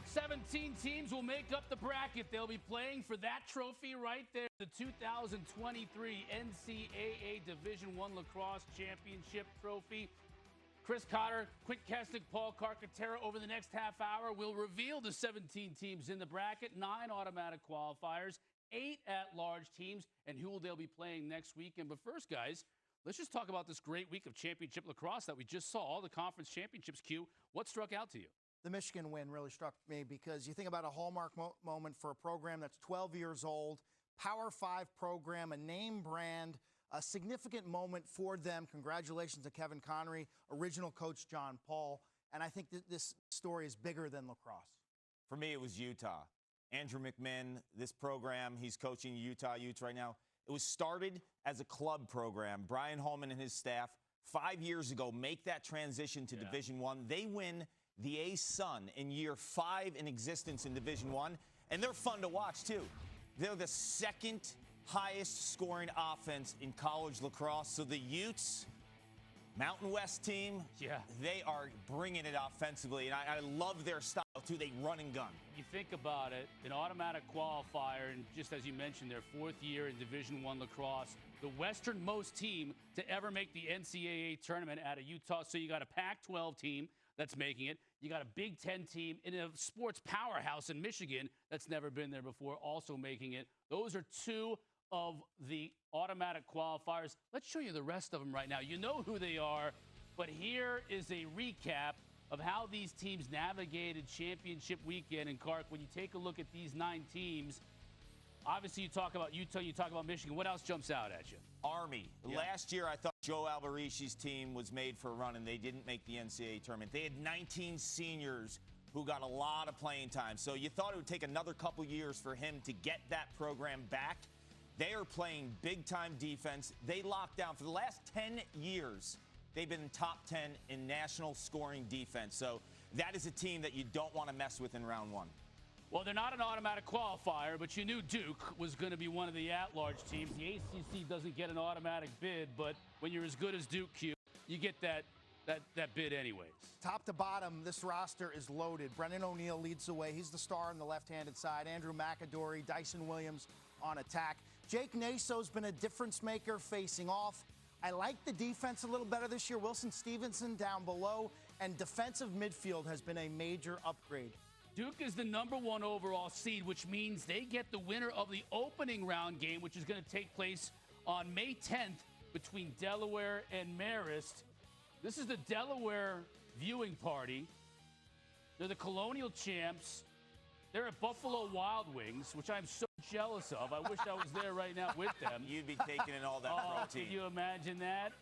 17 teams will make up the bracket. They'll be playing for that trophy right there, the 2023 NCAA Division I Lacrosse Championship Trophy. Chris Cotter, Quint Kesnick, Paul Carcaterra over the next half hour will reveal the 17 teams in the bracket, 9 automatic qualifiers, 8 at-large teams, and who they'll be playing next weekend. But first, guys, let's just talk about this great week of championship lacrosse that we just saw, all the conference championships. Q, what struck out to you? The Michigan win really struck me because you think about a hallmark moment for a program that's 12 years old, Power 5 program, a name brand, a significant moment for them. Congratulations to Kevin Connery, original coach John Paul. And I think that this story is bigger than lacrosse. For me, it was Utah. Andrew McMinn, this program, he's coaching Utah Utes right now. It was started as a club program. Brian Holman and his staff 5 years ago make that transition to Division I. They win the A-Sun in year 5 in existence in Division I, and they're fun to watch, too. They're the second highest scoring offense in college lacrosse. So the Utes, Mountain West team, they are bringing it offensively, and I love their style, too. They run and gun. You think about it, an automatic qualifier, and just as you mentioned, their 4th year in Division I lacrosse, the westernmost team to ever make the NCAA tournament out of Utah. So you got a Pac-12 team that's making it. You got a Big Ten team in a sports powerhouse in Michigan that's never been there before, also making it. Those are 2 of the automatic qualifiers. Let's show you the rest of them right now. You know who they are, but here is a recap of how these teams navigated championship weekend. And Clark, when you take a look at these 9 teams, obviously you talk about Utah, you talk about Michigan. What else jumps out at you? Army. Last year, I thought Joe Alberici's team was made for a run, and they didn't make the NCAA tournament. They had 19 seniors who got a lot of playing time. So you thought it would take another couple years for him to get that program back. They are playing big-time defense. They locked down. For the last 10 years, they've been top 10 in national scoring defense. So that is a team that you don't want to mess with in round 1. Well, they're not an automatic qualifier, but you knew Duke was going to be one of the at-large teams. The ACC doesn't get an automatic bid, but when you're as good as Duke, Q, you get that bid anyways. Top to bottom, this roster is loaded. Brendan O'Neill leads the way. He's the star on the left-handed side. Andrew McAdory, Dyson Williams on attack. Jake Naso's been a difference maker facing off. I like the defense a little better this year. Wilson Stevenson down below, and defensive midfield has been a major upgrade. Duke is the #1 overall seed, which means they get the winner of the opening round game, which is going to take place on May 10th between Delaware and Marist. This is the Delaware viewing party. They're the Colonial champs. They're at Buffalo Wild Wings, which I'm so jealous of. I wish I was there right now with them. You'd be taking in all that protein. Can you imagine that?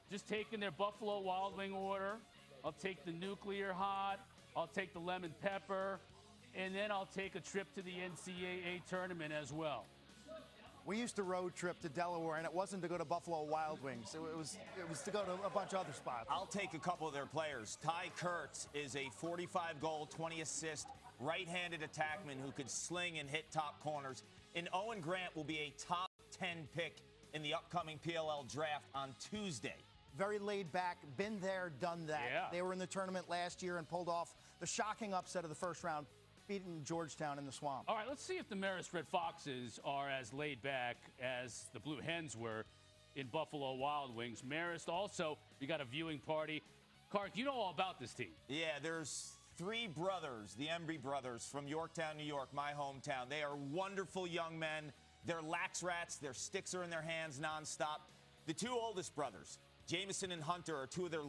Just taking their Buffalo Wild Wing order. I'll take the nuclear hot. I'll take the lemon pepper. And then I'll take a trip to the NCAA tournament as well. We used to road trip to Delaware, and it wasn't to go to Buffalo Wild Wings. It was to go to a bunch of other spots. I'll take a couple of their players. Ty Kurtz is a 45-goal, 20-assist, right-handed attackman who could sling and hit top corners. And Owen Grant will be a top 10 pick in the upcoming PLL draft on Tuesday. Very laid back, been there, done that. Yeah. They were in the tournament last year and pulled off the shocking upset of the first round, beating Georgetown in the Swamp. All right, let's see if the Marist Red Foxes are as laid back as the Blue Hens were in Buffalo Wild Wings. Marist also, we got a viewing party. Clark, you know all about this team. Yeah, there's 3 brothers, the Embry brothers from Yorktown, New York, my hometown. They are wonderful young men. They're lax rats. Their sticks are in their hands nonstop. The 2 oldest brothers, Jameson and Hunter, are 2 of their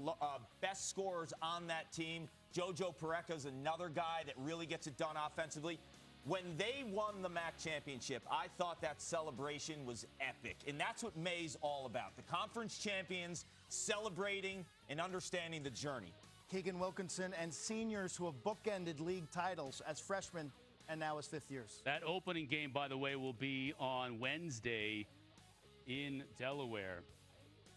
best scorers on that team. Jojo Pareca is another guy that really gets it done offensively. When they won the MAC championship, I thought that celebration was epic. And that's what May's all about. The conference champions celebrating and understanding the journey. Keegan Wilkinson and seniors who have bookended league titles as freshmen and now as 5th years. That opening game, by the way, will be on Wednesday in Delaware.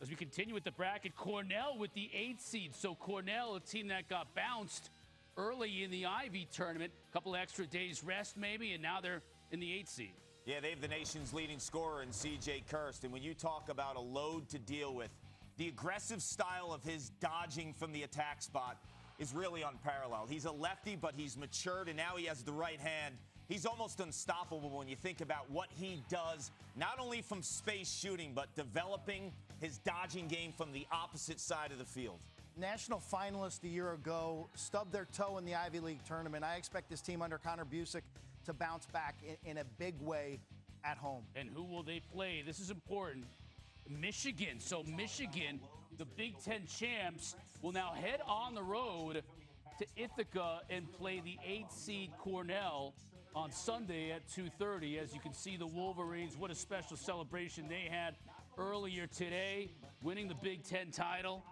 As we continue with the bracket, Cornell with the 8th seed. So Cornell, a team that got bounced early in the Ivy tournament, a couple extra days rest maybe, and now they're in the 8th seed. Yeah, they have the nation's leading scorer in C.J. Kirst. And when you talk about a load to deal with, the aggressive style of his dodging from the attack spot is really unparalleled. He's a lefty, but he's matured, and now he has the right hand. He's almost unstoppable when you think about what he does, not only from space shooting, but developing his dodging game from the opposite side of the field. National finalist a year ago, stubbed their toe in the Ivy League tournament. I expect this team under Connor Busick to bounce back in a big way at home. And who will they play? This is important. Michigan. So Michigan, the Big Ten champs, will now head on the road to Ithaca and play the 8th seed Cornell on Sunday at 2:30. As you can see, the Wolverines, what a special celebration they had earlier today, winning the Big Ten title.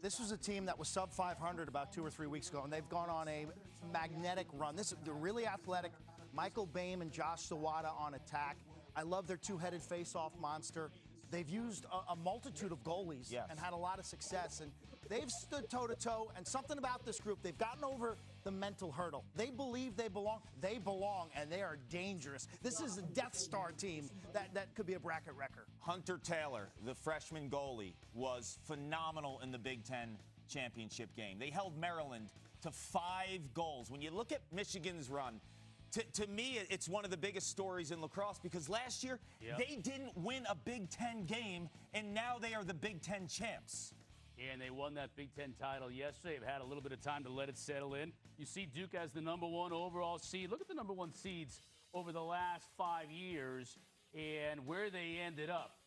This was a team that was sub 500 about 2 or 3 weeks ago, and they've gone on a magnetic run. They're really athletic. Michael Boehm and Josh Sawada on attack. I love their two-headed face-off monster. They've used a multitude of goalies and had a lot of success, and they've stood toe-to-toe. And something about this group, they've gotten over the mental hurdle. They believe they belong. They belong, and they are dangerous. This is a Death Star team that could be a bracket wrecker. Hunter Taylor, the freshman goalie, was phenomenal in the Big Ten championship game. They held Maryland to 5 goals. When you look at Michigan's run, to me, it's one of the biggest stories in lacrosse because last year they didn't win a Big Ten game, and now they are the Big Ten champs. And they won that Big Ten title yesterday. They've had a little bit of time to let it settle in. You see Duke as the #1 overall seed. Look at the #1 seeds over the last 5 years and where they ended up.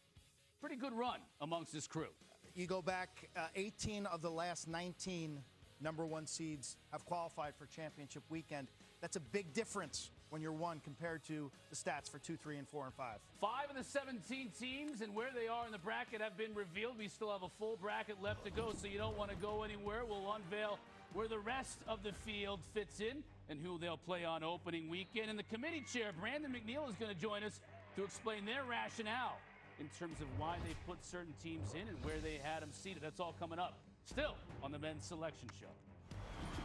Pretty good run amongst this crew. You go back, 18 of the last 19 #1 seeds have qualified for championship weekend. That's a big difference when you're 1 compared to the stats for 2, 3, and 4, and 5. 5 of the 17 teams and where they are in the bracket have been revealed. We still have a full bracket left to go, so you don't want to go anywhere. We'll unveil where the rest of the field fits in and who they'll play on opening weekend. And the committee chair, Brandon McNeil, is going to join us to explain their rationale in terms of why they put certain teams in and where they had them seated. That's all coming up still on the Men's Selection Show.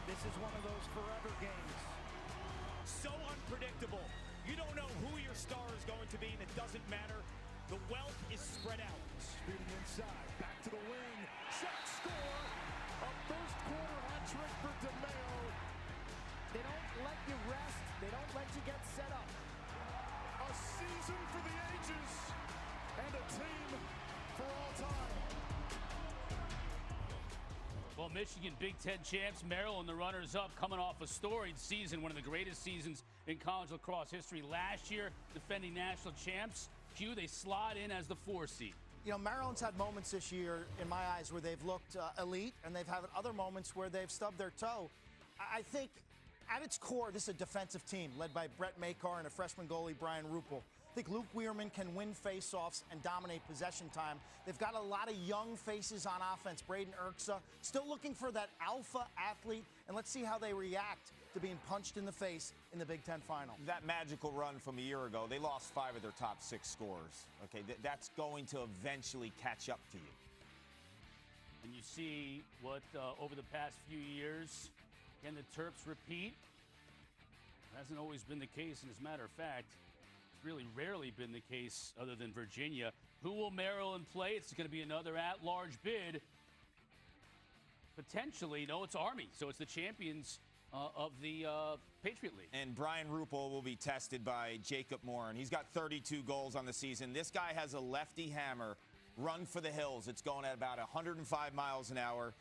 This is one of those forever games. So unpredictable. You don't know who your star is going to be, and it doesn't matter. The wealth is spread out. Speeding inside, back to the wing. Shot, score! A first quarter hat trick for DeMeo. They don't let you rest. They don't let you get set up. A season for the ages and a team for all time. Well, Michigan Big Ten champs, Maryland, the runners-up, coming off a storied season, one of the greatest seasons in college lacrosse history. Last year, defending national champs, Q, they slide in as the 4 seed. You know, Maryland's had moments this year, in my eyes, where they've looked elite, and they've had other moments where they've stubbed their toe. I think, at its core, this is a defensive team led by Brett Makar and a freshman goalie, Brian Ruppel. I think Luke Weirman can win faceoffs and dominate possession time. They've got a lot of young faces on offense. Braden Erksa, still looking for that alpha athlete, and let's see how they react to being punched in the face in the Big Ten final. That magical run from a year ago, they lost 5 of their top 6 scorers. Okay, that's going to eventually catch up to you. And you see what, over the past few years, can the Terps repeat? It hasn't always been the case, and as a matter of fact, really rarely been the case other than Virginia. Who will Maryland play? It's going to be another at-large bid. Potentially, no, it's Army, so it's the champions of the Patriot League. And Brian Ruppel will be tested by Jacob Morin. He's got 32 goals on the season. This guy has a lefty hammer, run for the hills. It's going at about 105 miles an hour.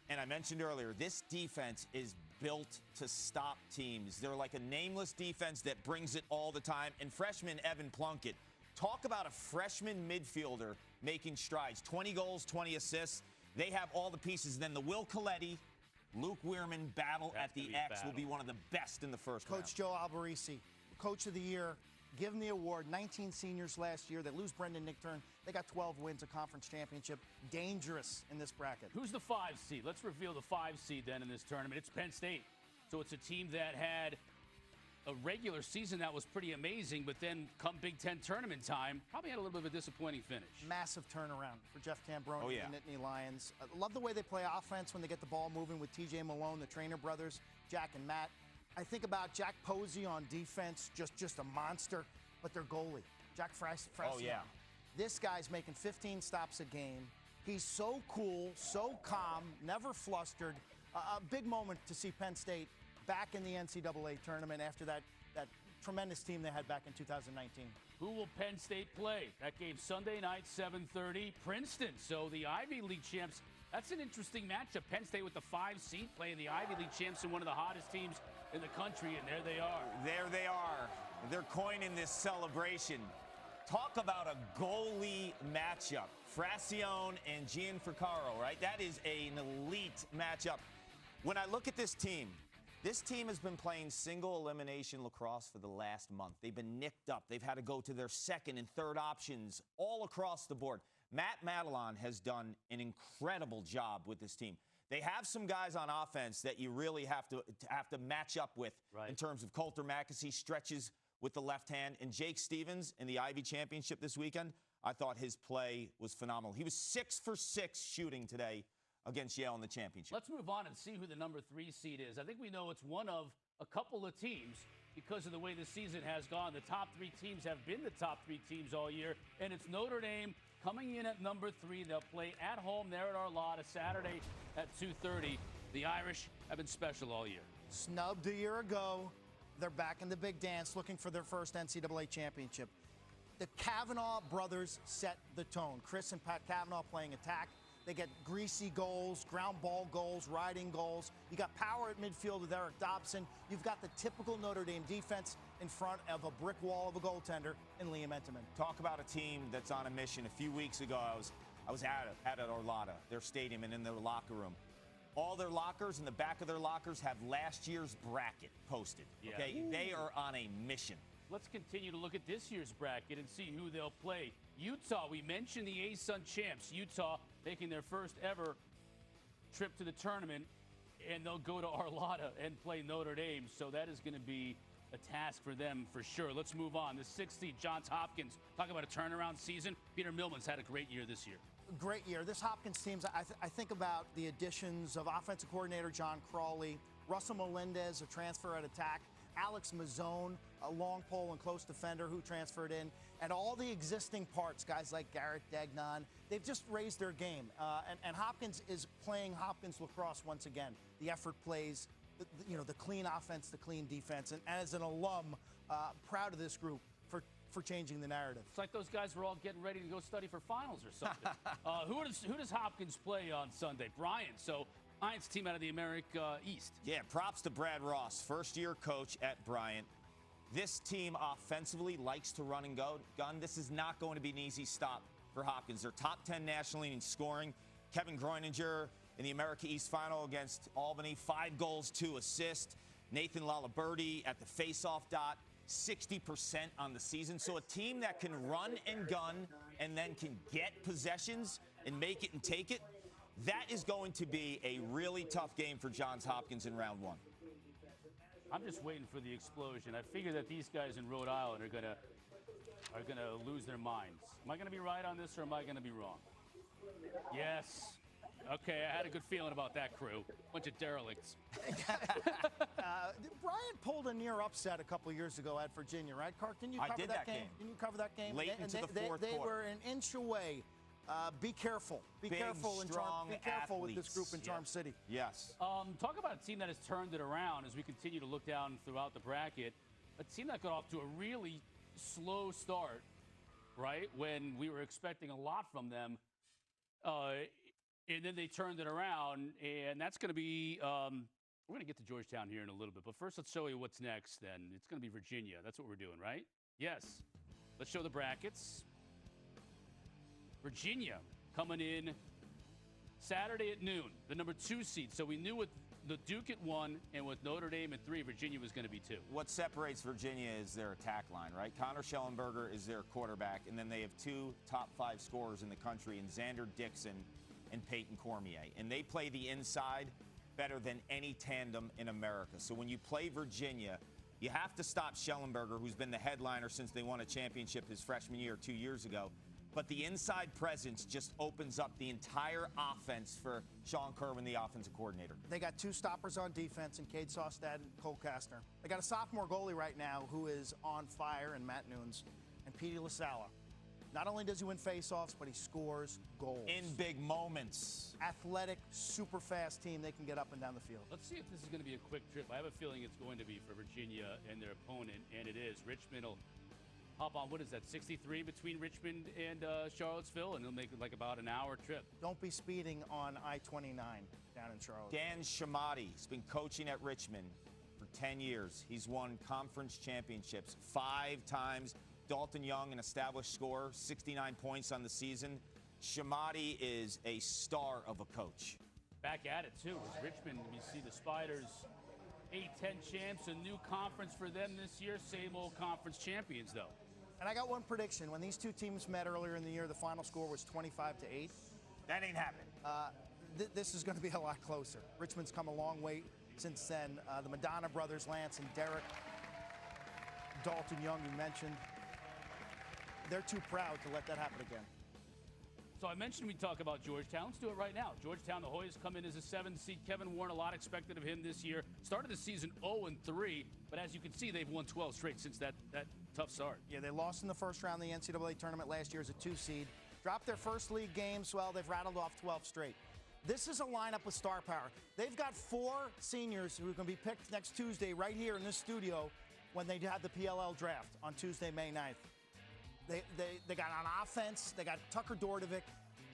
And I mentioned earlier, this defense is built to stop teams. They're like a nameless defense that brings it all the time. And freshman Evan Plunkett, talk about a freshman midfielder making strides. 20 goals, 20 assists. They have all the pieces. Then the Will Coletti, Luke Weirman battle at the X will be one of the best in the first round. Coach Joe Alberici, Coach of the Year, give him the award. 19 seniors last year. They lose Brendan Nichtern. They got 12 wins, a conference championship. Dangerous in this bracket. Who's the 5 seed? Let's reveal the 5 seed then in this tournament. It's Penn State. So it's a team that had a regular season that was pretty amazing, but then come Big Ten tournament time, probably had a little bit of a disappointing finish. Massive turnaround for Jeff Tambroni yeah. and the Nittany Lions. I love the way they play offense when they get the ball moving with TJ Malone, the Trainer brothers, Jack and Matt. I think about Jack Posey on defense, just a monster, but their goalie, Jack Frasiano. Oh, yeah. This guy's making 15 stops a game. He's so cool, so calm, never flustered. A big moment to see Penn State back in the NCAA tournament after that tremendous team they had back in 2019. Who will Penn State play? That game Sunday night, 7:30, Princeton. So the Ivy League champs, that's an interesting matchup. Penn State with the 5 seed playing the Ivy League champs and one of the hottest teams in the country, and there they are. There they are. They're coining this celebration. Talk about a goalie matchup. Fracione and Gianfrancaro, right? That is an elite matchup. When I look at this team has been playing single elimination lacrosse for the last month. They've been nicked up. They've had to go to their second and third options all across the board. Matt Madelon has done an incredible job with this team. They have some guys on offense that you really have to match up with in terms of Coulter Mackesy stretches with the left hand. And Jake Stevens in the Ivy Championship this weekend, I thought his play was phenomenal. He was 6 for 6 shooting today against Yale in the championship. Let's move on and see who the number 3 seed is. I think we know it's one of a couple of teams because of the way the season has gone. The top 3 teams have been the top 3 teams all year, and it's Notre Dame coming in at number 3. They'll play at home there at Arlotta Saturday at 2:30. The Irish have been special all year. Snubbed a year ago. They're back in the big dance looking for their first NCAA championship. The Kavanaugh brothers set the tone. Chris and Pat Kavanaugh playing attack. They get greasy goals, ground ball goals, riding goals. You got power at midfield with Eric Dobson. You've got the typical Notre Dame defense in front of a brick wall of a goaltender in Liam Entenmann. Talk about a team that's on a mission. A few weeks ago, I was at Arlotta, their stadium, and in their locker room. All their lockers, in the back of their lockers, have last year's bracket posted. Yeah. Okay, they are on a mission. Let's continue to look at this year's bracket and see who they'll play. Utah, we mentioned the A-Sun champs. Utah making their first ever trip to the tournament, and they'll go to Arlotta and play Notre Dame. So that is going to be a task for them for sure. Let's move on. The 6th seed, Johns Hopkins. Talk about a turnaround season. Peter Millman's had a great year this year. Great year. This Hopkins team, I think about the additions of offensive coordinator John Crawley, Russell Melendez, a transfer at attack, Alex Mazzone, a long pole and close defender who transferred in, and all the existing parts, guys like Garrett Degnan. They've just raised their game. And Hopkins is playing Hopkins lacrosse once again. The effort plays, the clean offense, the clean defense. And as an alum, proud of this group for changing the narrative. It's like those guys were all getting ready to go study for finals or something. Who does Hopkins play on Sunday? Bryant. So Bryant's team out of the America East. Yeah, props to Brad Ross, first-year coach at Bryant. This team offensively likes to run and gun. This is not going to be an easy stop for Hopkins. They're top 10 nationally in scoring. Kevin Groeninger in the America East final against Albany, 5 goals, 2 assists. Nathan Laliberti at the face-off dot, 60% on the season. So a team that can run and gun and then can get possessions and make it and take it, that is going to be a really tough game for Johns Hopkins in round 1. I'm just waiting for the explosion. I figure that these guys in Rhode Island are gonna lose their minds. Am I gonna be right on this, or am I gonna be wrong? Yes. Okay, I had a good feeling about that crew. Bunch of derelicts. Bryant pulled a near upset a couple years ago at Virginia, right? Clark, didn't you cover that game? Didn't you cover that game? Late into the fourth quarter. They were an inch away. Be careful. Be careful with this group in Charm City. Yes. Talk about a team that has turned it around as we continue to look down throughout the bracket. A team that got off to a really slow start, right, when we were expecting a lot from them. And then they turned it around, and that's going to be we're going to get to Georgetown here in a little bit. But first, let's show you what's next, then. It's going to be Virginia. That's what we're doing, right? Yes. Let's show the brackets. Virginia coming in Saturday at noon, the number 2 seed. So we knew with the Duke at 1 and with Notre Dame at 3, Virginia was going to be 2. What separates Virginia is their attack line, right? Connor Schellenberger is their quarterback, and then they have 2 top 5 scorers in the country in Xander Dixon and Peyton Cormier. And they play the inside better than any tandem in America. So when you play Virginia, you have to stop Schellenberger, who's been the headliner since they won a championship his freshman year 2 years ago. But the inside presence just opens up the entire offense for Sean Kerwin, the offensive coordinator. They got 2 stoppers on defense in Cade Sawstad and Cole Kastner. They got a sophomore goalie right now who is on fire in Matt Nunes and Petey LaSala. Not only does he win faceoffs, but he scores goals. In big moments. Athletic, super fast team. They can get up and down the field. Let's see if this is going to be a quick trip. I have a feeling it's going to be for Virginia and their opponent, and it is. Richmond will hop on, what is that, 63 between Richmond and Charlottesville, and they'll make it like about an hour trip. Don't be speeding on I-29 down in Charlotte. Dan Shamati has been coaching at Richmond for 10 years. He's won conference championships 5 times. Dalton Young, an established scorer, 69 points on the season. Shamati is a star of a coach. Back at it, too. As Richmond, we see the Spiders, 8-10 champs, a new conference for them this year. Same old conference champions, though. And I got one prediction. When these two teams met earlier in the year, the final score was 25-8. That ain't happening. This is going to be a lot closer. Richmond's come a long way since then. The Madonna brothers, Lance and Derek, Dalton Young, you mentioned. They're too proud to let that happen again. So I mentioned we talk about Georgetown. Let's do it right now. Georgetown, the Hoyas come in as a 7th seed. Kevin Warren, a lot expected of him this year. Started the season 0-3, but as you can see, they've won 12 straight since that tough start. Yeah, they lost in the first round of the NCAA tournament last year as a 2 seed. Dropped their first league games. Well, they've rattled off 12 straight. This is a lineup with star power. They've got 4 seniors who are going to be picked next Tuesday right here in this studio when they have the PLL draft on Tuesday, May 9th. They got on offense, they got Tucker Dordovic,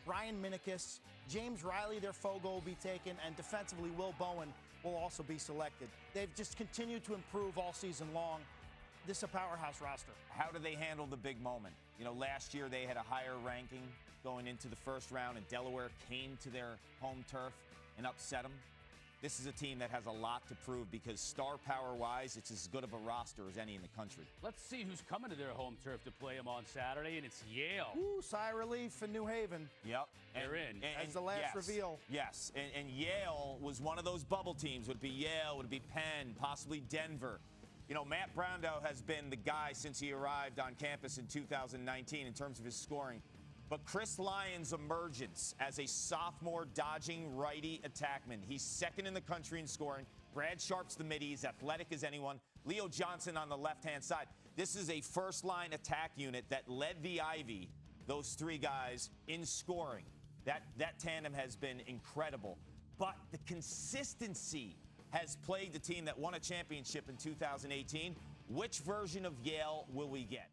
Ryan Minikis, James Riley, their Fogo will be taken, and defensively, Will Bowen will also be selected. They've just continued to improve all season long. This is a powerhouse roster. How do they handle the big moment? You know, last year they had a higher ranking going into the first round, and Delaware came to their home turf and upset them. This is a team that has a lot to prove because star power-wise, it's as good of a roster as any in the country. Let's see who's coming to their home turf to play them on Saturday, and it's Yale. Ooh, sigh of relief in New Haven. Yep. They're in. As the last reveal. Yes, and Yale was one of those bubble teams. Would it be Yale, would it be Penn, possibly Denver? You know, Matt Browndow has been the guy since he arrived on campus in 2019 in terms of his scoring. But Chris Lyons' emergence as a sophomore dodging righty attackman. He's 2nd in the country in scoring. Brad Sharp's the mid. He's athletic as anyone. Leo Johnson on the left-hand side. This is a first-line attack unit that led the Ivy, those 3 guys, in scoring. That tandem has been incredible. But the consistency has plagued the team that won a championship in 2018. Which version of Yale will we get?